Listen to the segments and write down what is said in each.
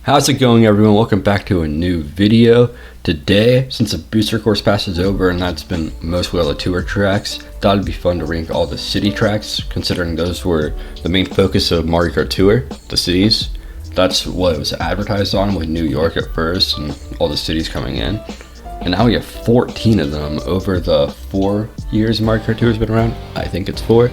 How's it going, everyone? Welcome back to a new video. Today, since the booster course pass is over and that's been mostly all the tour tracks, thought it'd be fun to rank all the city tracks, considering those were the main focus of Mario Kart Tour, the cities. That's what it was advertised on, with New York at first and all the cities coming in. And now we have 14 of them over the 4 years Mario Kart Tour has been around. I think it's 4.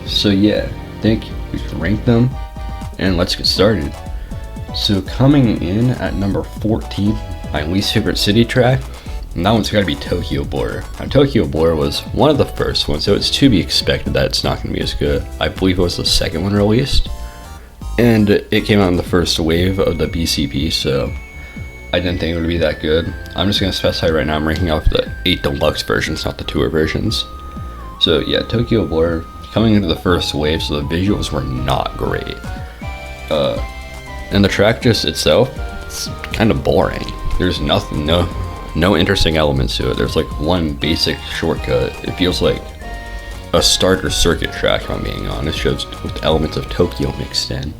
So yeah, I think we should rank them and let's get started. So coming in at number 14, my least favorite city track, and that one's gotta be Tokyo Border. Now Tokyo Border was one of the first ones, so it's to be expected that it's not gonna be as good. I believe it was the second one released, and it came out in the first wave of the BCP, so I didn't think it would be that good. I'm just gonna specify right now, I'm ranking off the 8 Deluxe versions, not the Tour versions. So yeah, Tokyo Border, coming into the first wave, so the visuals were not great. And the track just itself, it's kind of boring. There's nothing, no interesting elements to it. There's like one basic shortcut. It feels like a starter circuit track, if I'm being honest, just with elements of Tokyo mixed in.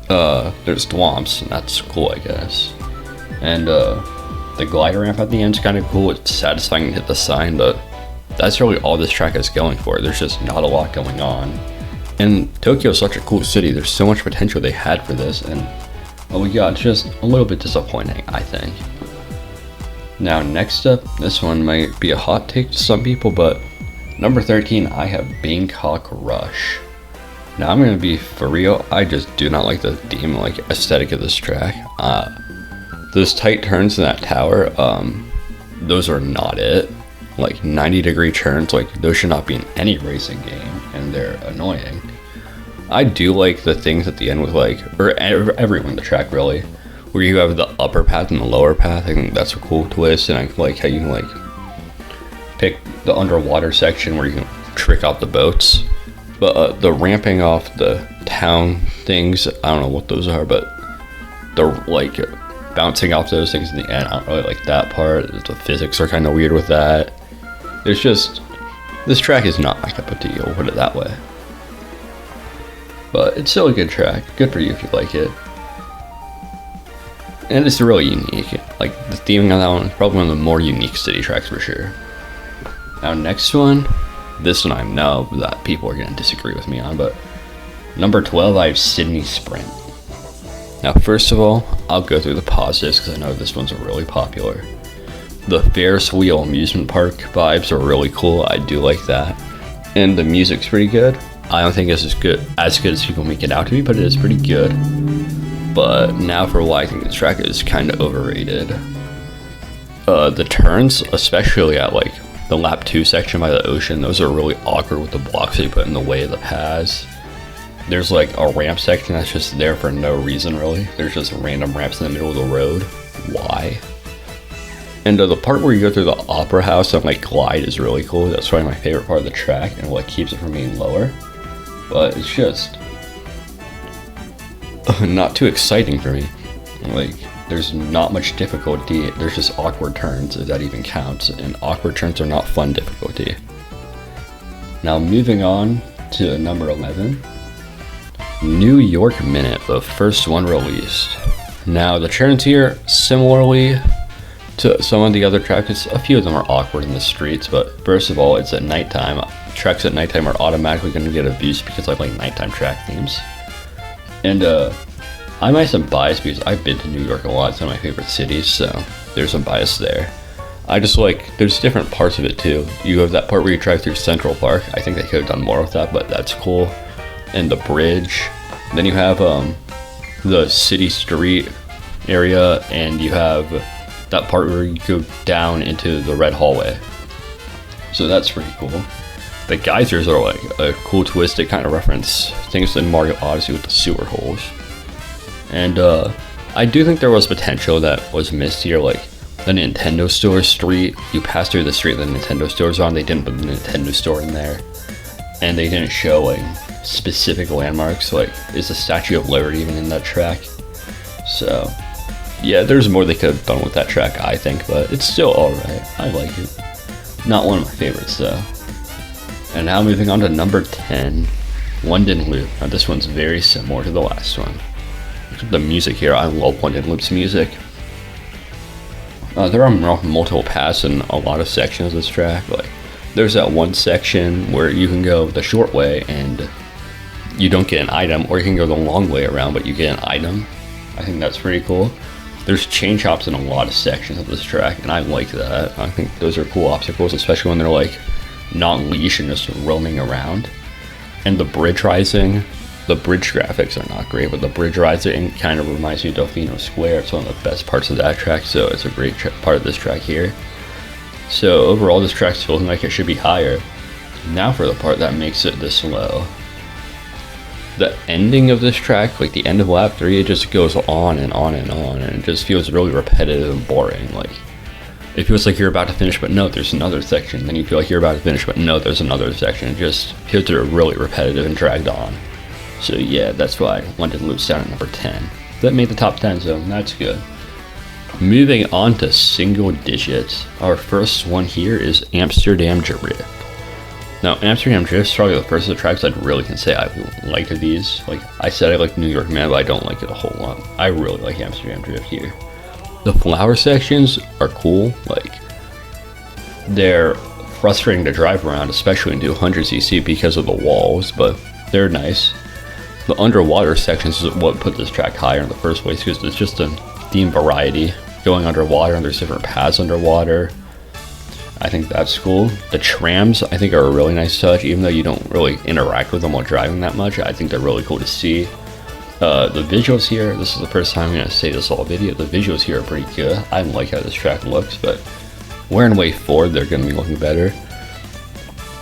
There's thwomps, and that's cool, I guess. And the glider ramp at the end is kind of cool. It's satisfying to hit the sign, but that's really all this track is going for. There's just not a lot going on. And Tokyo is such a cool city. There's so much potential they had for this, and what we got is just a little bit disappointing, I think. Now next up, this one might be a hot take to some people, but number 13, I have Bangkok Rush. Now I'm gonna be for real, I just do not like the theme, like aesthetic of this track. Those tight turns in that tower, those are not it. Like 90-degree turns, like those should not be in any racing game, and they're annoying. I do like the things at the end with like, or everyone in the track really, where you have the upper path and the lower path. I think that's a cool twist, and I like how you can like pick the underwater section where you can trick out the boats. But the ramping off the town things, I don't know what those are, but they're like bouncing off those things in the end, I don't really like that part. The physics are kind of weird with that. There's just, this track is not my cup of tea, I'll put it that way. But it's still a good track, good for you if you like it. And it's really unique, like the theming on that one is probably one of the more unique city tracks for sure. Now next one, this one I know that people are going to disagree with me on, but number 12 I have Sydney Sprint. Now first of all, I'll go through the positives because I know this one's really popular. The Ferris wheel amusement park vibes are really cool, I do like that. And the music's pretty good. I don't think it's as good as people make it out to be, but it is pretty good. But now for why I think this track is kind of overrated. The turns, especially at like the lap 2 section by the ocean, those are really awkward with the blocks they put in the way of the paths. There's like a ramp section that's just there for no reason really. There's just random ramps in the middle of the road. Why? And the part where you go through the opera house and like glide is really cool. That's probably my favorite part of the track and what keeps it from being lower. But it's just not too exciting for me. Like there's not much difficulty. There's just awkward turns, if that even counts. And awkward turns are not fun difficulty. Now moving on to number 11. New York Minute, the first one released. Now the turns here, similarly to some of the other tracks, a few of them are awkward in the streets, but first of all, it's at nighttime. Tracks at nighttime are automatically going to get a boost because I like nighttime track themes. And I might have some bias because I've been to New York a lot, it's one of my favorite cities, so there's some bias there. I just like, there's different parts of it too. You have that part where you drive through Central Park. I think they could have done more with that, but that's cool. And the bridge. Then you have the city street area, and you have that part where you go down into the red hallway. So that's pretty cool. The geysers are like a cool twist. They kind of reference things in Mario Odyssey with the sewer holes. And I do think there was potential that was missed here, like the Nintendo Store street. You pass through the street the Nintendo Store's on. They didn't put the Nintendo Store in there. And they didn't show like specific landmarks, like is the Statue of Liberty even in that track? So yeah, there's more they could have done with that track, I think, but it's still alright. I like it. Not one of my favorites though. And now moving on to number 10, London Loop. Now this one's very similar to the last one. the music here. I love London Loop's music. There are multiple paths in a lot of sections of this track. Like, there's that one section where you can go the short way and you don't get an item, or you can go the long way around but you get an item. I think that's pretty cool. There's chain chops in a lot of sections of this track, and I like that. I think those are cool obstacles, especially when they're like not leash and just roaming around. And the bridge rising, the bridge graphics are not great, but the bridge rising kind of reminds me of Delfino Square. It's one of the best parts of that track, so it's a great part of this track here. So overall, this track's feeling like it should be higher. Now for the part that makes it this low. The ending of this track, like the end of lap 3, it just goes on and on and on, and it just feels really repetitive and boring. Like, it feels like you're about to finish, but no, there's another section. Then you feel like you're about to finish, but no, there's another section. It just feels really repetitive and dragged on. So yeah, that's why London Loop's down at number 10. That made the top 10, so that's good. Moving on to single digits, our first one here is Amsterdam Drift. Now, Amsterdam Drift is probably the first of the tracks I really can say I like of these. Like, I said I like New York Man, but I don't like it a whole lot. I really like Amsterdam Drift here. The flower sections are cool. Like, they're frustrating to drive around, especially in 200cc because of the walls, but they're nice. The underwater sections is what put this track higher in the first place, because it's just a theme variety. Going underwater, and there's different paths underwater. I think that's cool. The trams, I think, are a really nice touch, even though you don't really interact with them while driving that much. I think they're really cool to see. The visuals here, this is the first time I'm going to say this all video, the visuals here are pretty good. I like how this track looks, but wearing way forward, they're going to be looking better.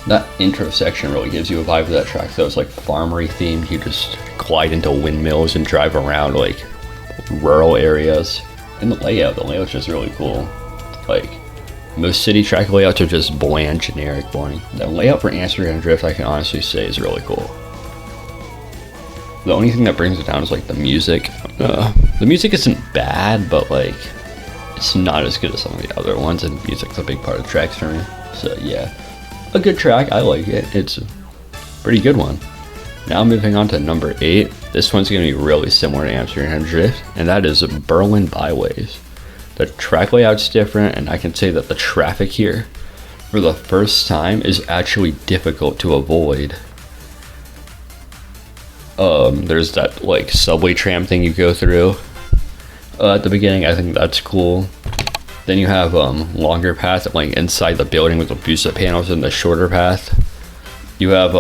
That intro section really gives you a vibe of that track, though. It's like farmery themed. You just glide into windmills and drive around like rural areas. And the layout's just really cool. Like, most city track layouts are just bland, generic, boring. The layout for Amsterdam Drift, I can honestly say, is really cool. The only thing that brings it down is like the music. The music isn't bad, but like, it's not as good as some of the other ones, and music's a big part of the tracks for me. So yeah, a good track, I like it. It's a pretty good one. Now moving on to number 8. This one's going to be really similar to Amsterdam Drift, and that is Berlin Byways. The track layout's different, and I can say that the traffic here, for the first time, is actually difficult to avoid. There's that like subway tram thing you go through at the beginning. I think that's cool. Then you have longer paths like inside the building with the boost-up panels, and the shorter path. You have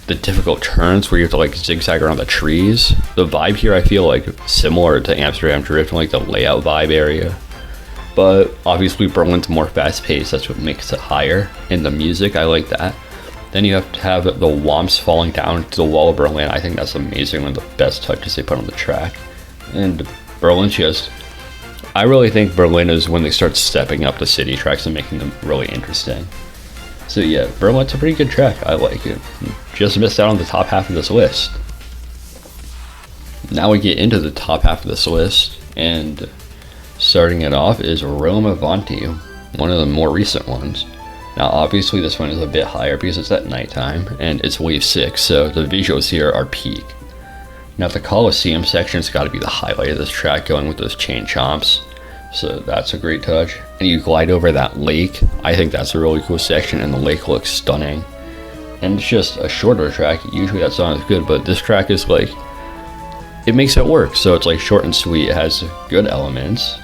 the difficult turns where you have to like zigzag around the trees. The vibe here I feel like similar to Amsterdam Drift, like the layout vibe area. But obviously Berlin's more fast paced, that's what makes it higher. And the music, I like that. Then you have to have the womps falling down to the wall of Berlin. I think that's amazing, one of the best touches they put on the track. And Berlin's just, I really think Berlin is when they start stepping up the city tracks and making them really interesting. So yeah, Berlin's a pretty good track. I like it. Just missed out on the top half of this list. Now we get into the top half of this list, and starting it off is Rome Avanti, one of the more recent ones. Now obviously this one is a bit higher because it's at nighttime, and it's wave 6, so the visuals here are peak. Now the Coliseum section's got to be the highlight of this track, going with those chain chomps. So that's a great touch. And you glide over that lake. I think that's a really cool section, and the lake looks stunning. And it's just a shorter track. Usually that's not as good, but this track is like, it makes it work. So it's like short and sweet. It has good elements,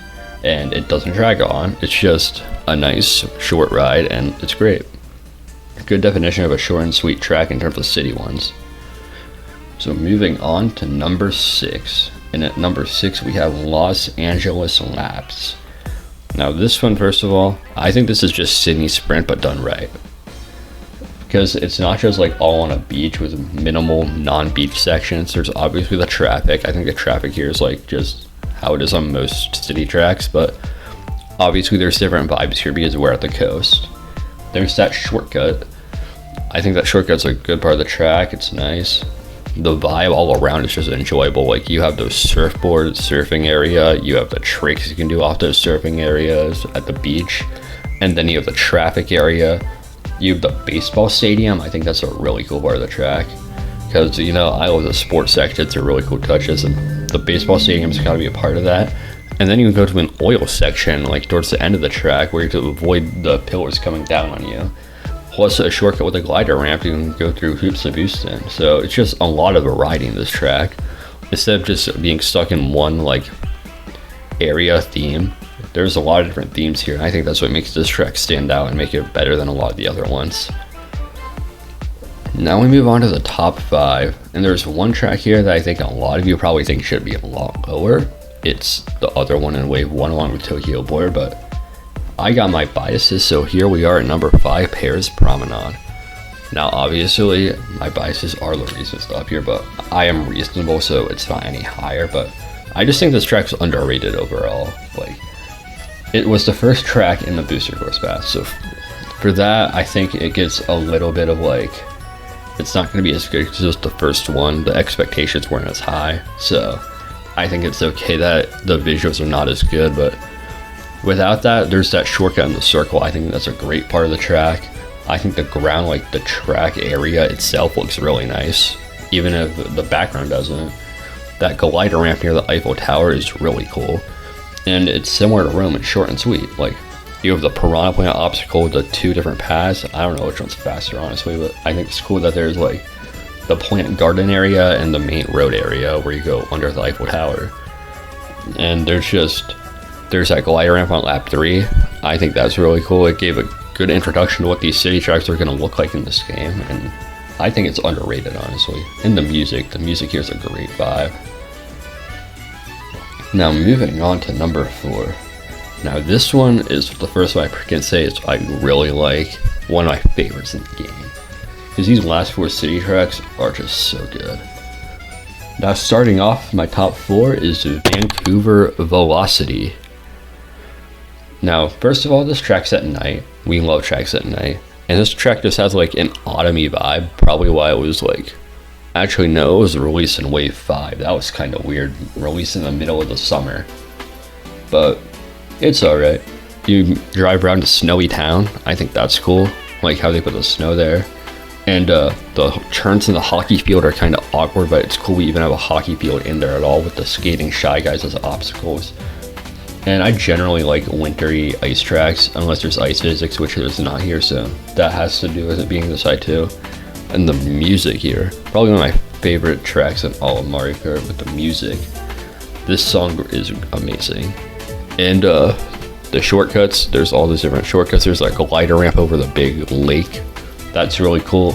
and it doesn't drag on. It's just a nice short ride, and it's great. Good definition of a short and sweet track in terms of city ones. So moving on to number 6. And at number 6, we have Los Angeles Laps. Now this one, first of all, I think this is just Sydney Sprint, but done right. Because it's not just like all on a beach with minimal non-beach sections. There's obviously the traffic. I think the traffic here is like just how it is on most city tracks, but obviously there's different vibes here because we're at the coast. There's that shortcut. I think that shortcut's a good part of the track. It's nice. The vibe all around is just enjoyable. Like, you have those surfboards, surfing area, you have the tricks you can do off those surfing areas at the beach, and then you have the traffic area, you have the baseball stadium. I think that's a really cool part of the track, because, you know, I love the sports sections. They're really cool touches, and the baseball stadium's got to be a part of that. And then you can go to an oil section, like towards the end of the track, where you have to avoid the pillars coming down on you. Plus a shortcut with a glider ramp, you can go through hoops of Houston. So it's just a lot of variety in this track. Instead of just being stuck in one like area theme, there's a lot of different themes here. And I think that's what makes this track stand out and make it better than a lot of the other ones. Now we move on to the top 5, and there's one track here that I think a lot of you probably think should be a lot lower. It's the other one in Wave 1 along with Tokyo Border, but I got my biases, so here we are at number 5, Paris Promenade. Now obviously my biases are the reasons up here, but I am reasonable, so it's not any higher. But I just think this track's underrated overall. Like, it was the first track in the Booster Course Pass, so for that I think it gets a little bit of like, it's not going to be as good because it was the first one. The expectations weren't as high, so I think it's okay that the visuals are not as good. But without that, there's that shortcut in the circle. I think that's a great part of the track. I think the ground, like the track area itself, looks really nice, even if the background doesn't. That glider ramp near the Eiffel Tower is really cool, and it's similar to Rome. It's short and sweet. Like, you have the Piranha Plant obstacle with the 2 different paths. I don't know which one's faster, honestly, but I think it's cool that there's like the plant garden area and the main road area where you go under the Eiffel Tower. And there's that glider ramp on lap 3. I think that's really cool. It gave a good introduction to what these city tracks are going to look like in this game, and I think it's underrated, honestly. And the music here is a great vibe. Now moving on to number 4. Now this one is the first one I can say is I really like, one of my favorites in the game, because these last 4 city tracks are just so good. Now starting off, my top 4 is Vancouver Velocity. Now first of all, this track's at night. We love tracks at night, and this track just has like an autumny vibe, probably why it was like, actually no, it was released in Wave 5. That was kind of weird, released in the middle of the summer, but it's alright. You drive around to Snowy Town. I think that's cool, like how they put the snow there. And the turns in the hockey field are kind of awkward, but it's cool we even have a hockey field in there at all with the skating shy guys as obstacles. And I generally like wintry ice tracks, unless there's ice physics, which there's not here, so that has to do with it being this high too. And the music here, probably one of my favorite tracks in all of Mario Kart with the music. This song is amazing. And the shortcuts, there's all these different shortcuts. There's like a glider ramp over the big lake. That's really cool.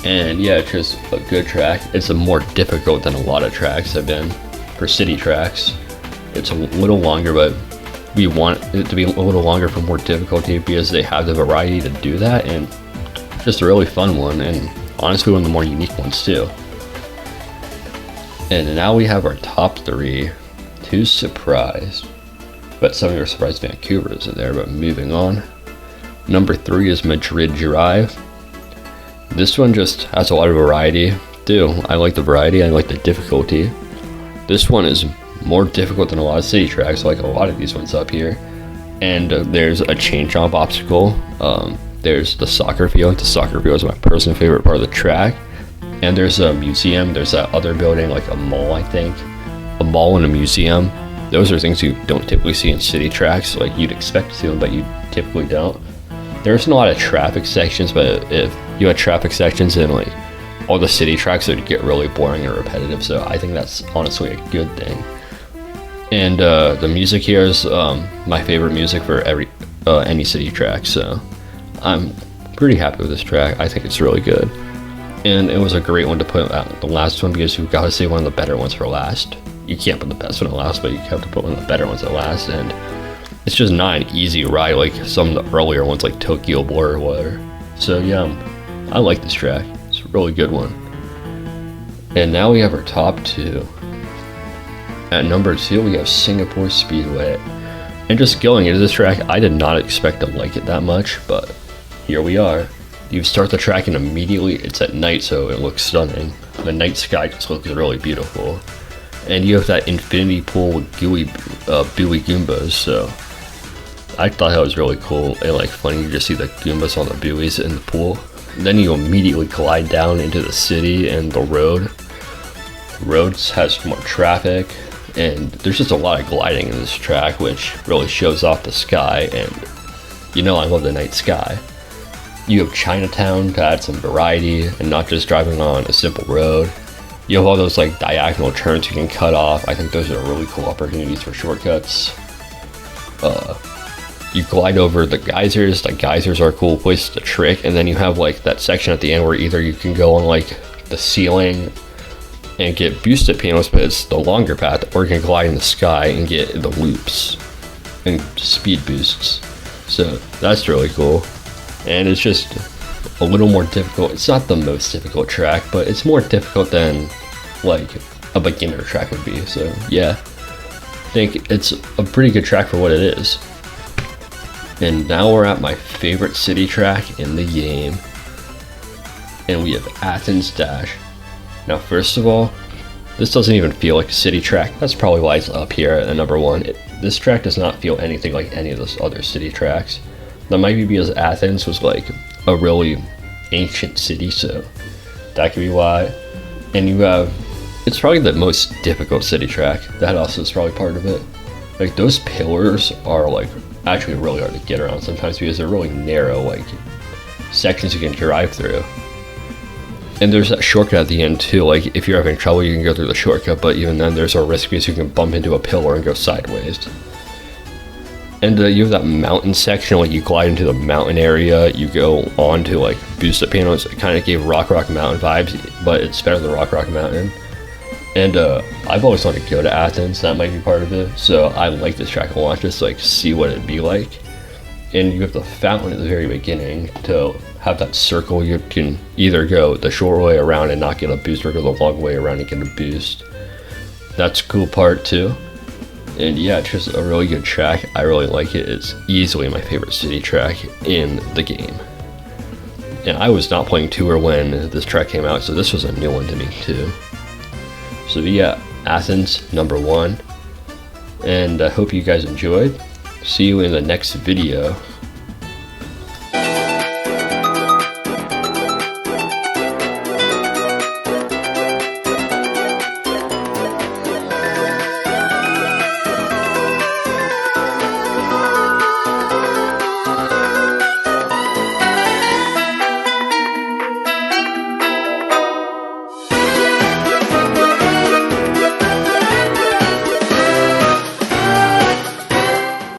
And yeah, it's just a good track. It's more difficult than a lot of tracks have been for city tracks. It's a little longer, but we want it to be a little longer for more difficulty because they have the variety to do that, and just a really fun one, and honestly one of the more unique ones too. And now we have our top 3. Who's surprised? But some of you are surprised Vancouver isn't there, but moving on. Number 3 is Madrid Drive. This one just has a lot of variety too. I like the variety, I like the difficulty. This one is more difficult than a lot of city tracks, like a lot of these ones up here. And there's a chain jump obstacle. There's the soccer field. The soccer field is my personal favorite part of the track. And there's a museum. There's that other building, like a mall, I think. A mall and a museum. Those are things you don't typically see in city tracks. Like, you'd expect to see them, but you typically don't. There's a lot of traffic sections, but if you had traffic sections in like all the city tracks, it would get really boring and repetitive. So I think that's honestly a good thing. And the music here is my favorite music for any city track. So I'm pretty happy with this track. I think it's really good. And it was a great one to put out the last one, because you've got to save one of the better ones for last. You can't put the best one at last, but you have to put one of the better ones at last. And it's just not an easy ride like some of the earlier ones like Tokyo Border or whatever. So yeah, I like this track. It's a really good one. And now we have our top 2. At number 2, we have Singapore Speedway. And just going into this track, I did not expect to like it that much, but here we are. You start the track and immediately it's at night, so it looks stunning. The night sky just looks really beautiful. And you have that infinity pool with buoy Goombas, so I thought that was really cool and like funny. You just see the Goombas on the buoys in the pool. then you immediately glide down into the city and the road. Roads has more traffic, and there's just a lot of gliding in this track, which really shows off the sky, and you know I love the night sky. You have Chinatown to add some variety and not just driving on a simple road. You have all those like diagonal turns you can cut off. I think those are really cool opportunities for shortcuts. You glide over the geysers. The geysers are a cool place to trick, and then you have like that section at the end where either you can go on like the ceiling and get boosted pianos, but it's the longer path, or you can glide in the sky and get the loops and speed boosts. So that's really cool, and it's just a little more difficult. It's not the most difficult track, but it's more difficult than like a beginner track would be. So yeah, I think it's a pretty good track for what it is. And now we're at my favorite city track in the game, and we have Athens Dash. Now first of all, this doesn't even feel like a city track. That's probably why it's up here at number 1. This track does not feel anything like any of those other city tracks. That might be because Athens was like a really ancient city, so that could be why. And you have, it's probably the most difficult city track. That also is probably part of it. Like those pillars are like actually really hard to get around sometimes because they're really narrow, like sections you can drive through. And there's that shortcut at the end too. Like if you're having trouble, you can go through the shortcut, but even then there's a risk because you can bump into a pillar and go sideways. And you have that mountain section, like you glide into the mountain area, you go on to like boosted pianos. It kind of gave Rock Mountain vibes, but it's better than Rock Mountain. And I've always wanted to go to Athens, that might be part of it. So I like this track a lot, just like see what it'd be like. And you have the fountain at the very beginning to have that circle. You can either go the short way around and not get a boost, or go the long way around and get a boost. That's a cool part too. And yeah, it's just a really good track. I really like it. It's easily my favorite city track in the game. And I was not playing Tour when this track came out, so this was a new one to me too. So yeah, Athens, number 1. And I hope you guys enjoyed. See you in the next video.